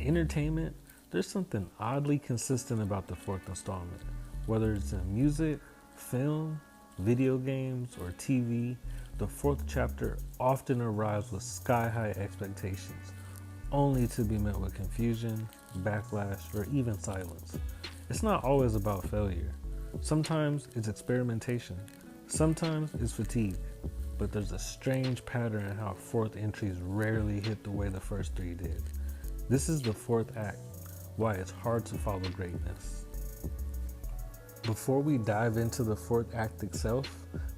entertainment, there's something oddly consistent about the fourth installment. Whether it's in music, film, video games, or TV, the fourth chapter often arrives with sky-high expectations, only to be met with confusion, backlash, or even silence. It's not always about failure. Sometimes it's experimentation. Sometimes it's fatigue. But there's a strange pattern in how fourth entries rarely hit the way the first three did. This is the fourth act, why it's hard to follow greatness. Before we dive into the fourth act itself,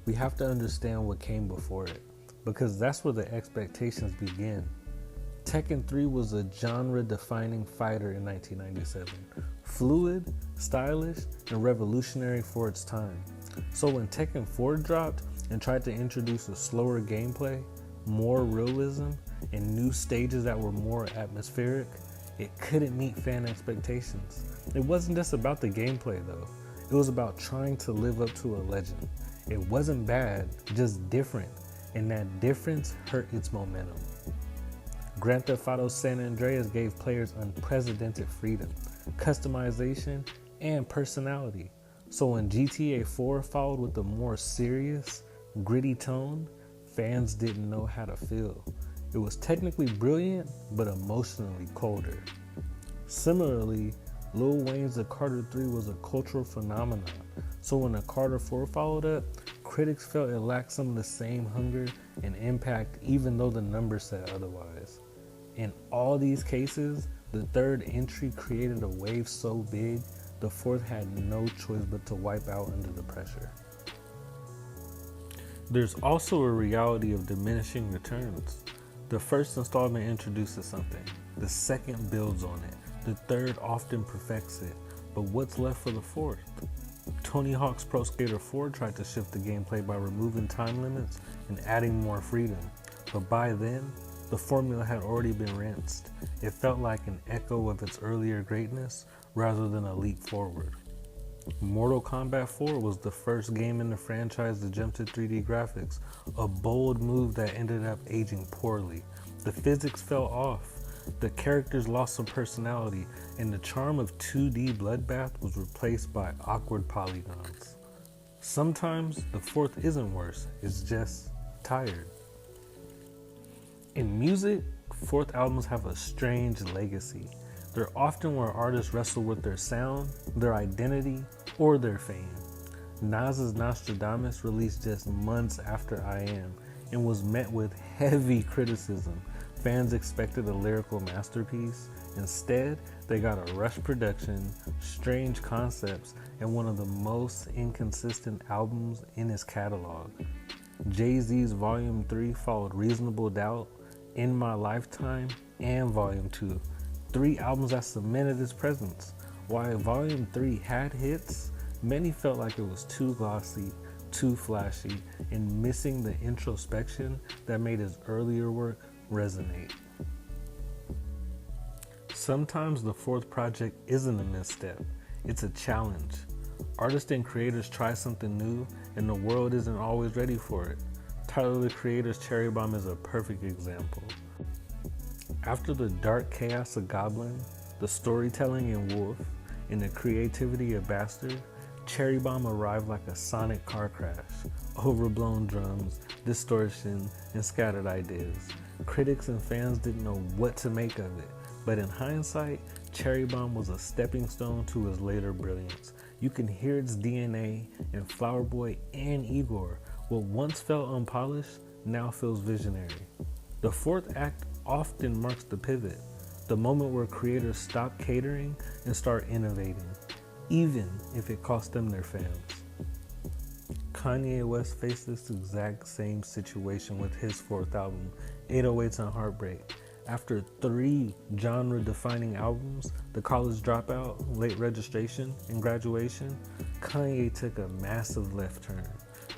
we have to understand what came before it, because that's where the expectations begin. Tekken 3 was a genre-defining fighter in 1997, fluid, stylish, and revolutionary for its time. So when Tekken 4 dropped and tried to introduce a slower gameplay, more realism, and new stages that were more atmospheric, it couldn't meet fan expectations. It wasn't just about the gameplay though, it was about trying to live up to a legend. It wasn't bad, just different, and that difference hurt its momentum. Grand Theft Auto San Andreas gave players unprecedented freedom, customization, and personality. So when GTA 4 followed with a more serious, gritty tone, fans didn't know how to feel. It was technically brilliant, but emotionally colder. Similarly, Lil Wayne's The Carter 3 was a cultural phenomenon. So when The Carter 4 followed up, critics felt it lacked some of the same hunger and impact, even though the numbers said otherwise. In all these cases, the third entry created a wave so big, the fourth had no choice but to wipe out under the pressure. There's also a reality of diminishing returns. The first installment introduces something, the second builds on it, the third often perfects it, but what's left for the fourth? Tony Hawk's Pro Skater 4 tried to shift the gameplay by removing time limits and adding more freedom, but by then, the formula had already been rinsed. It felt like an echo of its earlier greatness rather than a leap forward. Mortal Kombat 4 was the first game in the franchise to jump to 3D graphics, a bold move that ended up aging poorly. The physics fell off, the characters lost some personality, and the charm of 2D Bloodbath was replaced by awkward polygons. Sometimes the fourth isn't worse, it's just tired. In music, fourth albums have a strange legacy. They're often where artists wrestle with their sound, their identity, or their fame. Nas's Nostradamus released just months after I Am and was met with heavy criticism. Fans expected a lyrical masterpiece. Instead, they got a rushed production, strange concepts, and one of the most inconsistent albums in his catalog. Jay-Z's Volume 3 followed Reasonable Doubt, In My Lifetime, and Volume 2. 3 albums that cemented his presence. While Volume 3 had hits, many felt like it was too glossy, too flashy, and missing the introspection that made his earlier work resonate. Sometimes the fourth project isn't a misstep, it's a challenge. Artists and creators try something new, and the world isn't always ready for it. Tyler the Creator's Cherry Bomb is a perfect example. After the dark chaos of Goblin, the storytelling in Wolf, and the creativity of Bastard, Cherry Bomb arrived like a sonic car crash. Overblown drums, distortion, and scattered ideas. Critics and fans didn't know what to make of it, but in hindsight, Cherry Bomb was a stepping stone to his later brilliance. You can hear its DNA in Flower Boy and Igor. What once felt unpolished now feels visionary. The fourth act often marks the pivot, the moment where creators stop catering and start innovating, even if it costs them their fans. Kanye West faced this exact same situation with his fourth album, 808s and Heartbreak. After 3 genre-defining albums, The College Dropout, Late Registration, and Graduation, Kanye took a massive left turn,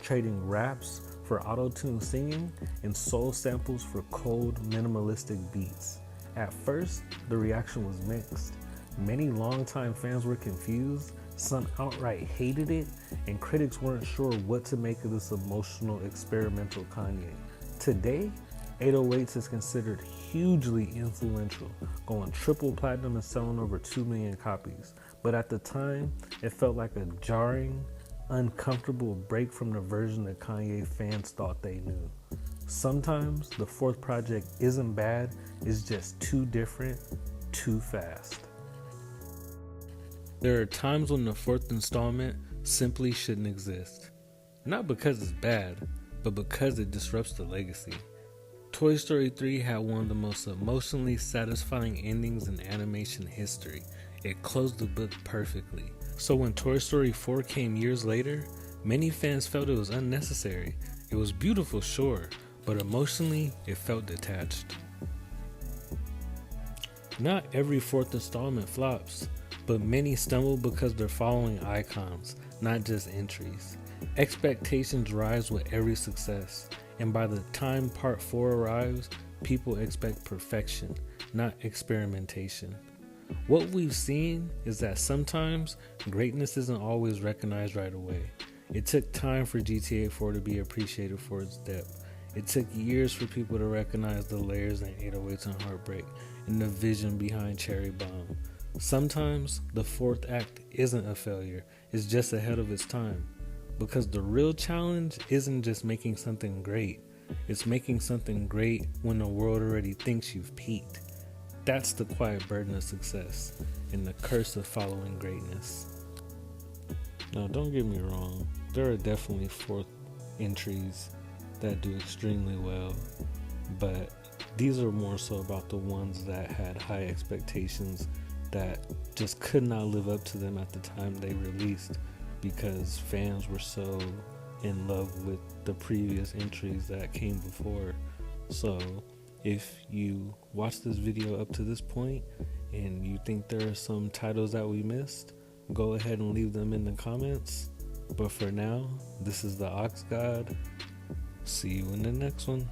trading raps for auto-tune singing and soul samples for cold, minimalistic beats. At first, the reaction was mixed. Many longtime fans were confused, some outright hated it, and critics weren't sure what to make of this emotional, experimental Kanye. Today, 808s is considered hugely influential, going triple platinum and selling over 2 million copies. But at the time, it felt like a jarring, uncomfortable break from the version that Kanye fans thought they knew. Sometimes the fourth project isn't bad, it's just too different, too fast. There are times when the fourth installment simply shouldn't exist. Not because it's bad, but because it disrupts the legacy. Toy Story 3 had one of the most emotionally satisfying endings in animation history. It closed the book perfectly. So when Toy Story 4 came years later, many fans felt it was unnecessary. It was beautiful, sure, but emotionally, it felt detached. Not every fourth installment flops, but many stumble because they're following icons, not just entries. Expectations rise with every success, and by the time part 4 arrives, people expect perfection, not experimentation. What we've seen is that sometimes greatness isn't always recognized right away. It took time for GTA 4 to be appreciated for its depth. It took years for people to recognize the layers in 808s and Heartbreak and the vision behind Cherry Bomb. Sometimes the fourth act isn't a failure, it's just ahead of its time. Because the real challenge isn't just making something great, it's making something great when the world already thinks you've peaked. That's the quiet burden of success and the curse of following greatness. Now, don't get me wrong, there are definitely fourth entries that do extremely well, but these are more so about the ones that had high expectations that just could not live up to them at the time they released because fans were so in love with the previous entries that came before. So if you watch this video up to this point and you think there are some titles that we missed, go ahead and leave them in the comments. But for now, this is the AuxGod. See you in the next one.